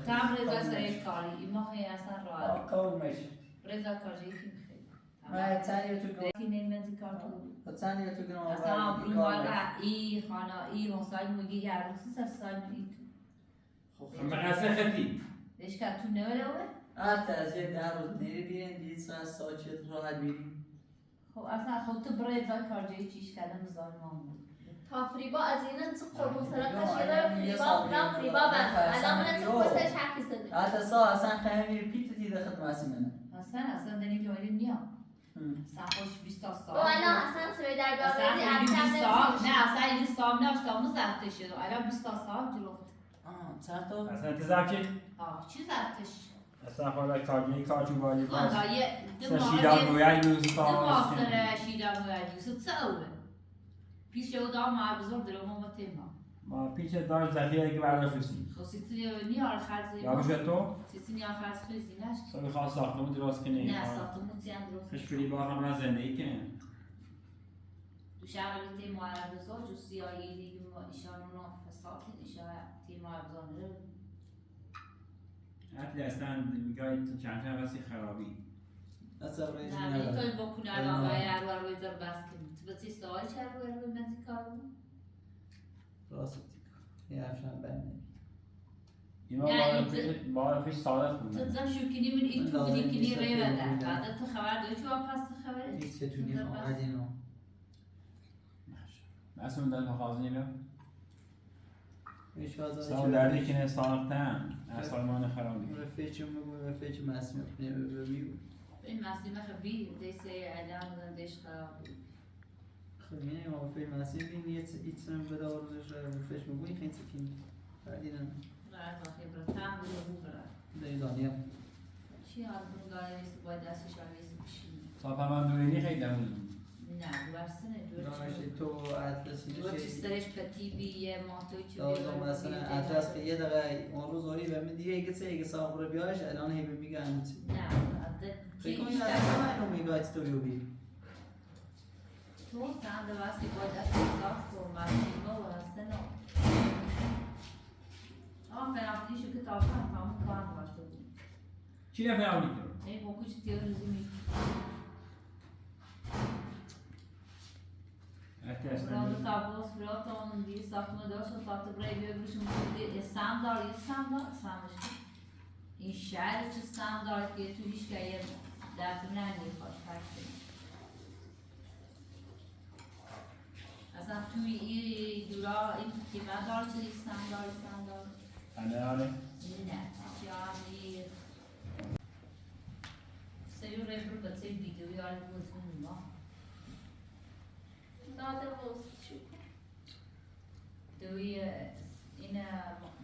تم رضا سر کاری این ما خیلی اصلا راحت کار میشه رضا کاری که میخواد من تانی تو گم کی نمیدی کار تو تانی تو گم اصلا برو مالا ای خانا ای حسای میگی یه روز سر سال ای تو خب من اصلا خطی دیش که تو نمیره حتی از یه در روز نیری بیرین دید ساعت ساچت راحت بیرین خب اصلا خود تو برای رضا کاری چیش کردم ظالمان تا فریبا از این انت قربون سرقش یه فریبا برام فریبا الان من انت پستش حقی سده حتی سا اصلا خیلی میری پیت دیده خدمت اصلا اصلا دنی که ولی نیا اصلا خوش 20 سال با الان اصلا سوی در بیاوردی نه اصلا این سال ناشتامو زفته شد الان 20 سال جلوت چند تا اصلا انتظار کی چی زفتش اصلا حالا کاری کارچو بالی باز دو شیدان گویل روز دو ماستر شیدان گویل سو تسوه پیش او دام بزرگ دارم ما تیما ما پیش داشت زدیه که برداشت رسی خب سیتونی نیار خرزی یا بشه تو؟ سیتونی نیار خرز خیزی نشت سالی خواست ساختمون درست کنی نه ساختمون تیم درست خش فری با هم زندگی کنی دو شغل تیما عربزا جو سیایی دیگه ما ایشان اونا فساتی ایشان تیما عربزانه رو حتی اصلا میگه چند وسی خرابی نه میتونی با کنه الان باید هر روی در بس کنی تو بسی سوال چه روی روی منزی کارو راستی یه افشان بنده اینا با پیش صادق بود تو زم شو کنی من این تو کنی کنی ری بده بعد تو خبر دوی چه واپس خبره نیست که تونی آمد اینو اصلا در مخازنی بیم سال سال دردی که نستانختن از سالمان خرابی رفیچم بگو رفیچ مسیمه میگو این مسیمه خبی دیسه اعلام زندش خراب خب اینه ما فیلم مسیمه بین یه ایتسم بده آروزش رو رفیچ بگو این خیلی سکین بردیدن رایت واقعی برای تم بگو برای دیدانیم چی حال برو داره نیست باید دستش آویزی بشینی صاحب من دورینی خیلی دمون نه دوارسنه دورش تو اطلسی دو چیسترش پتی بیه ماتوی چی بیه مثلا اطلس که یه دقیقه اون روز آری و من دیگه اگه سه اگه صاحب رو بیایش الان هی میگه نه فکر کنید از همه رو میگه تو بیوبی تو چند واسه باید از ساخت و مسیما و سنا فراموشی که تابه هم کار باشه چی نفهمی کنم؟ این با کچھ تیوریزی می Quando acabou os filhos, vi só que mudou o fato para ele ver os músicos sandal, inchar de sandal que tu diz que aí dá para não pode fazer. Asa tu e dura e que vai dar de sandal. Ana. Não, já vi. Se eu lembro que você vídeo e olha o outro não. داده بوسچو دوی این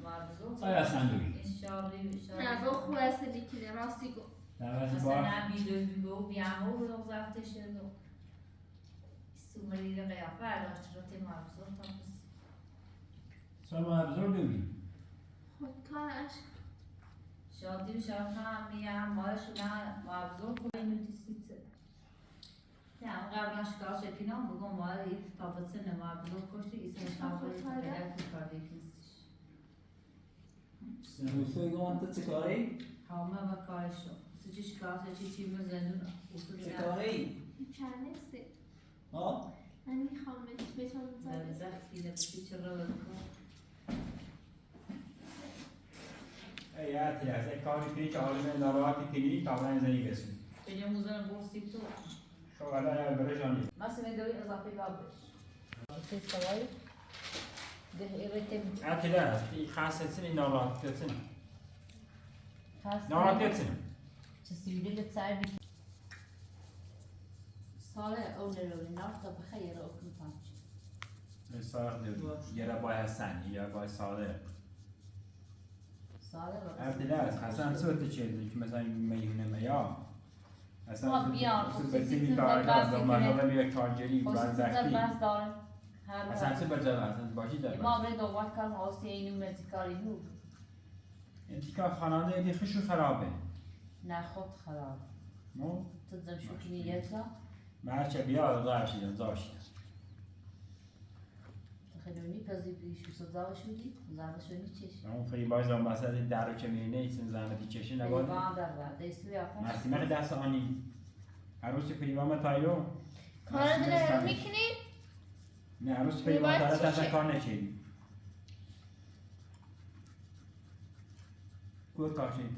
مارزو سایه سندوی این شابی نه با خواه اصلی کنه راستی گو مثلا بیدو بیگو بیامو رو زفته شد و سومری رو قیافه داشت رو تی مارزو تاپس سایه مارزو دوی خود کارش شادی و شاخه هم میام مارشو نه مارزو خوبه نوتیسیته Yani kardeşler şekilde bugün var ilk tabası ne var bu koştu ise şahane kadar kurtardık. Sen tu çıkarayım. Hamle bakarışo. Sıcı çıkarsa çiçeğimi zendun usul çıkarayım. Çernesi. Ha? Ben میخوام بهتون Ben زخمی نفسی چرا بکنم. ایاتی از کاری کنی که عالم ناراحتی کنی تا من زنی بسون. Benim uzun borsi tu. شو على برجاني. مثلا دوي اضافي بابش. في الصوايا. ده يرتب. لا في خاصة سنة ناراحتي سنة. خاصة. ناراحتي سنة. تسويلي لتصاير. صالح أولى لو النار بخير أو كم طنش. صالح يرى باي حسن يرى باي صالح. صالح. لا حسن صوت تشيل مثلا ميهون مياه. ما بیان بسیاری کارگاه زمانه میاد کارگری بازداشتی اصلا چه بجا اصلا باشی داره ما برای دوات کار واسه اینو متکاری بود انتکار خانواده ایدی خشو خرابه نه خود خراب مو تزم شو کنی یکلا مرچه بیا داشتیم داشتیم تخیلونی پزی بیشو سزا شدی زنده شدی چش اون خیلی باز هم مثلا درو که میینه ایشون زنده چشه نبود با در بعد دستوی آخر مرسی دست آنی عروس پریوام تایرو کار داره میکنی؟ نه عروس پریوام تایرو دست کار نکردی کود کار شد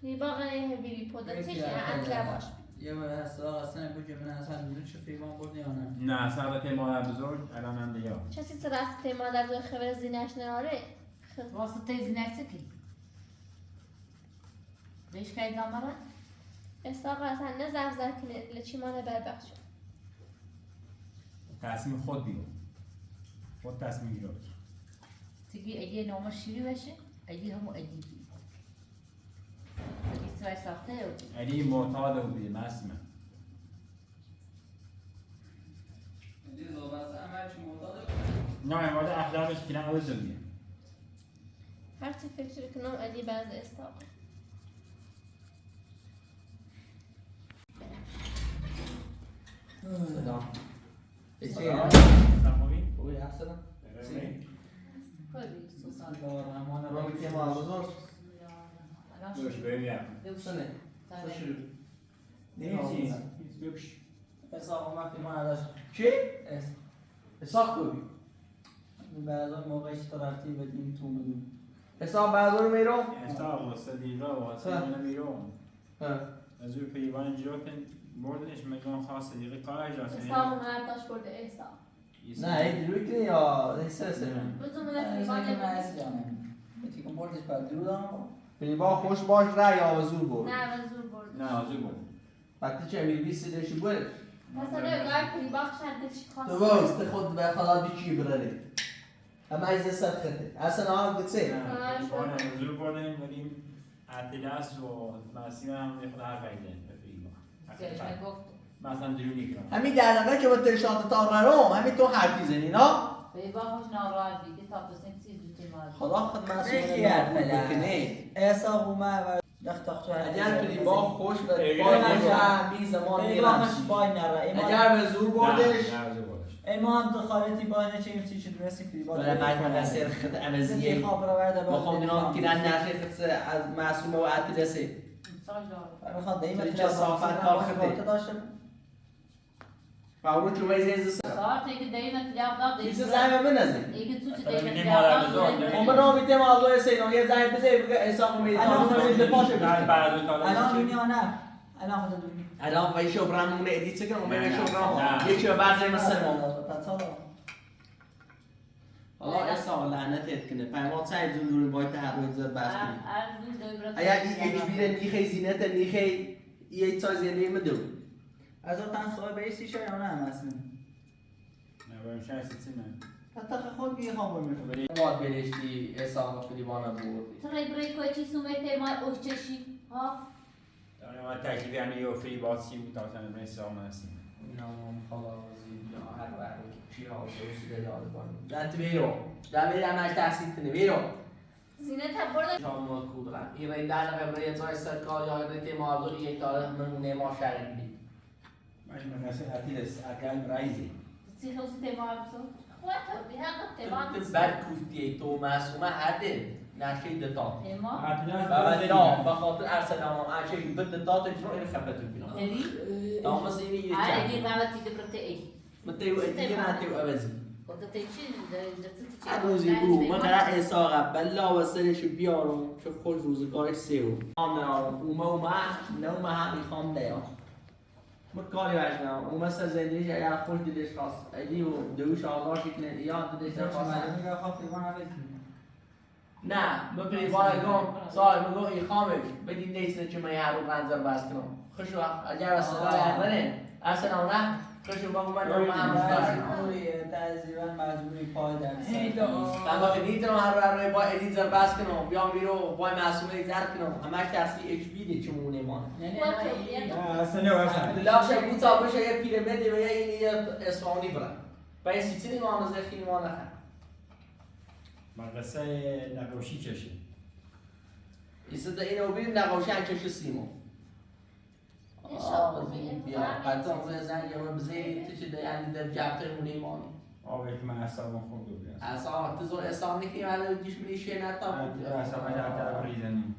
ریبا غنیه بیری پودا چیش اندلا باش یه بار اصلا کجا من اصلا میدون چه فیلم بود یا نه؟ نه اصلا به مادر بزرگ الان هم دیگه چسی سراسته مادر بزرگ خبر زینش ناره واسطه زینش کی؟ بیش که ایدامره؟ استاقا اصلا نه زرزر کنه لچی مانه بربخش تصمیم خود بیو خود تصمیم گیرد تیگی اگه نامه شیری بشه اگه همو اگه بی اگه سوای ساخته او اگه معتاد او بیده مسمه اگه زوبسته همه چی معتاد نه مورد اخلاقش که نه اوز بیده هر چی فکر کنم اگه بعض استاقا سلام سلام خوبی احسنم خوبی سوسان رو که ما بزرگ دوش ببینم سنه خوشی نیستی ببش حساب ما که ما ازش چی؟ حساب خوبی بعضا موقعش طرفتی بدیم تو بدون حساب بعضا میرو؟ حساب واسه دیگه واسه نمیرون از او پیوان جا کن بردنش مگان خاصه دیگه کار اجازه حساب مرداش برده احساب نه این دروی کنی یا احساسه بزن مدفعی میتیکم بردش بعد درو دارم فریبا خوش باش رای آوازور برد نه وزور برده نه آزور برد وقتی چه میری بیستی داشتی برد مثلا اگر فریبا شده چی خواست درست خود به خلال بیچی برده اما از دست خطه اصلا آن گتسه بانه آزور بردیم ولیم اعتلاس و مسیم هم خود هر بایدن مثلا درونی کنم همین دقیقه که با ترشانت تا رو همین تو حرفی زنی نه؟ بیبا خوش ناراحتی که تا بسیم چیز دوتی مارد خدا خود مسئول نابود بکنه احساب اومد و اگر کلی با خوش و با بی زمان میرم اگر به زور بردش ما هم دخالتی با نچیم چی درستی فی با ولی من قصر خد امزیه بخوام دینا که نشه از معصوم و ادرسه بخواد دائما چه صافت کار خده فاورو چه ویزه صار تيجي دايما تلاقي چیز زنگ من نزدیک يجي توش دايما ما نامیدم آقای سینو یه زنگ بزنی بگه حساب می‌کنی الان دنیا نه الان خود دنیا الان وایشو برامون ادیت کنم و میشو برام یکی بعد مثلا حالا اصلا لعنتت کنه پیامات سعی دور باید هر روز بس کنی اگر این اجبیر نیخی زینت نیخی یه چیز زنی مدو از اون تن سوال بیستی شاید اون هم اصلا نه باید شاید سیتی من حتی خود بیه خام برمیشه باید بریشتی اصلا فلیبانه بردی ترى بريك كويتشي سوميتي ما اوشتشي ها داره ما تکلیف یعنی یه فری باسی بود تا تنه برای سلام هستیم نام خلاصی یا هر وقت چی ها سوسی داره بانی دنت بیرو دبیر همش تحصیل کنه بیرو زینت هم برده شما کودرن این رای در قبره جای سرکار یا رای تماردو یک داره همونه ما شرقی مش مدرسه اتیلس اکل رایزی تي خلص تي ما بسو خواتو بهذا تي بعد کوفتی تو معصومه عدل نشید دتان تيما بعد نه بخاطر ارسلان عشان بده دات اجرا این خبرت بینم هذي تامس اینی یه على دي ما تي دبرتي اي متى يؤدي أنا أتي وأبزي. قلت تيجي درتي روزی بو من قرار احساق بلا وسرش بیارم که خود روزگارش سیو. خام نیارم. اوما نه هم میخوام نیام. مکاری وجنام. اوما سازندیش اگر خوش دیدش خواست. ایدی و دوش آغاشی کنه یا دیدش خواست. نه ببینی وارگام سال میگم این خامش بدین نیست چه من هر رو منظر بس کنم. خوشو اگر اصلا نه اصلا نه خوشو با من رو تقریبا مجبوری پای در من وقتی نیتونم هر روی با ادیتر بس کنم بیام بیرو با معصومه زرد کنم همش تحصیل اچ پی دی چمونه ما اصلا نه اصلا لاشه بود تا بشه یه پیرامید و این یه اصفهانی برن و این سیتی ما هم خیلی ما نخن مدرسه نقاشی چشی ایسته اینو ببین نقاشی چش سیمو بیا حتی اون زنگ یا بزنی تو چه دیانی در جبهه مونه مانی آبی که من اصابم خود رو بیاد اصلا تو زور اصلا نکنی ولی دیش میشه نتا اصلا جبهه رو ریزنی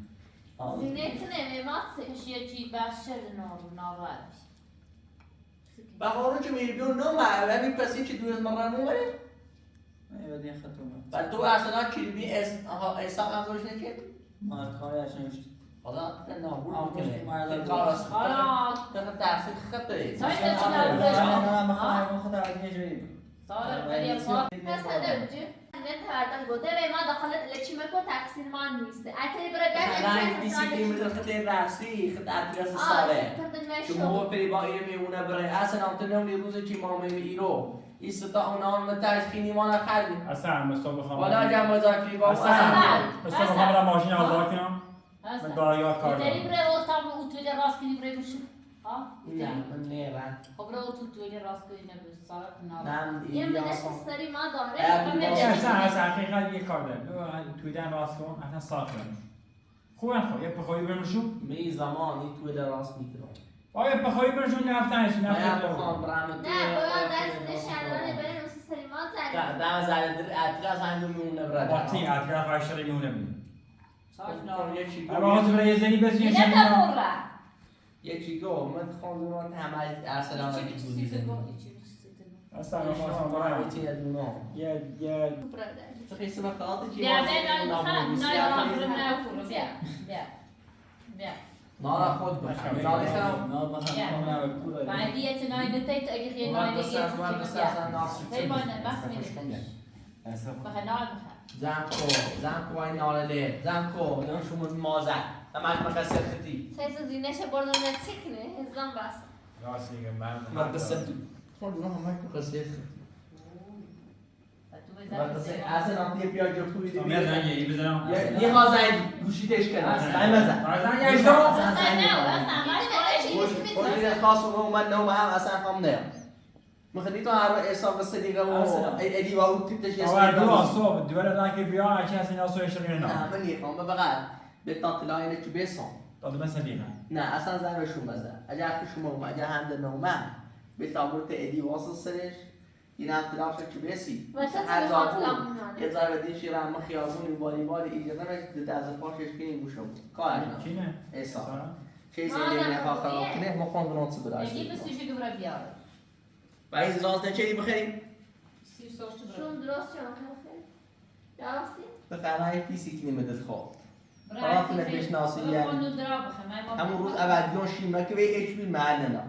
زینت نمیمات شیء چی باشد ناراحت بخورو چه میری بیون نو ما ولی پسی چه دوست مرا نوره ایوادی خطومه بعد تو اصلا چی بی اصلا ازش نکرد ما کارش نمیشه حالا نه بود کنه خلاص خلاص درس خطری صحیح چرا من میخوام خود عادی جوری صار ولی فاضل مثلا زینت هردم گفته به ما داخل لچی مکو تقصیر من نیست اگه برای نه دیسی میذاره خطر راستی خطر درس ساله شما پری با این میونه برای اصلا انت نمی روز چی ما میرو ایستا اونان متشخینی ما نخردی اصلا مستوى خام ولا جمع زاکی با اصلا مستوى خام را ماشین آزاد کنم من دارایات کار داری برای اوتام اوتوی راست کنی برای بشه ها نه من نه خب برای اوتوی راست کنی نبود سارت نه یه منش سری ما داره اصلا حقیقت یه کار داره توی دن راست کن اصلا ساعت کنم خوبه خب یه بخوایی برمشو می زمانی توی در راست میکنم آیا بخوایی برمشو نفتنش نه بخوام برام نه باید دست شرانه برای روسی سری ما زنی نه زنی اطلاس هندو میونه برای وقتی اطلاس قشری میونه بیم یه چی اما از برای زنی بزنی یه چی گو من خواندم همه ارسلان رو بودی اصلا ما چی ادونا یه تخیل ما خاطر چی بیا نارا خود باش نارا خود بعدية نايدتيت اجي خي نايدتيت هي ما بس مين بخنال زنکو این ناله زنکو یه شما مازه همش مقصر خطی سیس زینش بردن نتیکنه هزدان بس راست میگم من مقصر خود نه همش مقصر خطی اصلا هم دیگه بیا جو توی دیگه یه خواهد گوشیتش کنه زنگ بزن گوشیتش خواست رو اومد نوم هم اصلا هم نیم مخدی تو هر احساب صدیقه و ایدی و او تیپتش اسم دو آسوب دوباره دان که بیا اکی هست این آسوبش رو نه من نیخوام بقید به تاطلاینه که بسام داده من صدیقه نه اصلا ضربشون بزن اگر حرفشون اومد اگر هم نومن به تابوت ادی واصل سرش این هم طلاق شد که بسی هر زابون یه ضربه دیشی رو همه خیابونی والیبال ایجاده رو دست پاشش کنیم گوشم کارش نم کینه؟ ایسا چیزی اینه نخواه خراب کنه ما خواهد نوتس بداشت اگه بسیجی دوباره بیاره و این زازده چه بخیریم؟ سیر سوش تو شون درست شما خیلی درستی؟ بخیرهای فیزیک نیمدت خواه حالا تونه بشناسی یعنی همون روز اول شیمه که به ایچ بی محل نه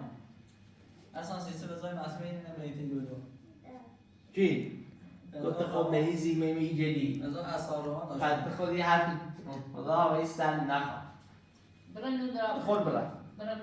اصلا سیسته بزای مسئله اینه نمیدید دو چی؟ گفت خود نهیزی میمی جدی ازا اصار رو هم پد خودی حرفی خدا و ایستن نخواه برای نو دراب خود برای